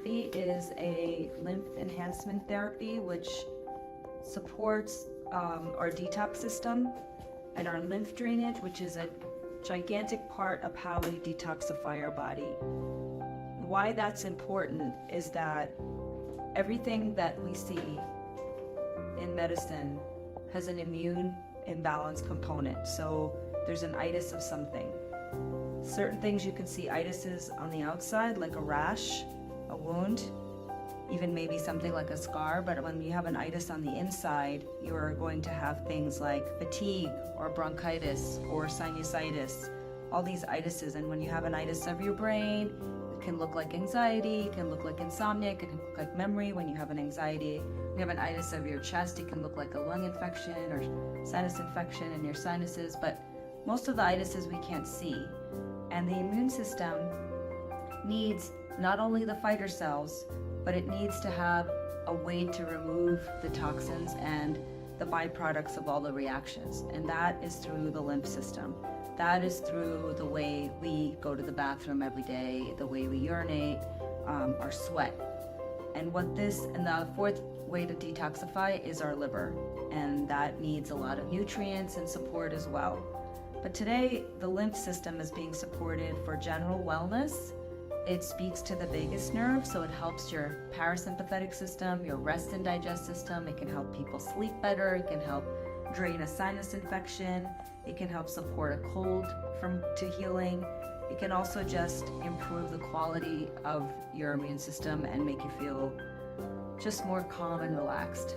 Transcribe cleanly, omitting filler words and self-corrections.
Shakthi is a lymph enhancement therapy which supports our detox system and our lymph drainage, which is a gigantic part of how we detoxify our body. Why that's important is that everything that we see in medicine has an immune imbalance component. So there's an itis of something. Certain things you can see itises on the outside, like a rash, a wound, even maybe something like a scar, but when you have an itis on the inside, you're going to have things like fatigue or bronchitis or sinusitis, all these itises. And when you have an itis of your brain, it can look like anxiety, it can look like insomnia, it can look like memory. When you have an anxiety, when you have an itis of your chest, it can look like a lung infection or sinus infection in your sinuses, but most of the itises we can't see. And the immune system needs not only the fighter cells, but it needs to have a way to remove the toxins and the byproducts of all the reactions. And that is through the lymph system. That is through the way we go to the bathroom every day, the way we urinate, our sweat. And the fourth way to detoxify is our liver. And that needs a lot of nutrients and support as well. But today, the lymph system is being supported for general wellness. It speaks to the vagus nerve, so it helps your parasympathetic system, your rest and digest system. It can help people sleep better. It can help drain a sinus infection. It can help support a cold to healing. It can also just improve the quality of your immune system and make you feel just more calm and relaxed.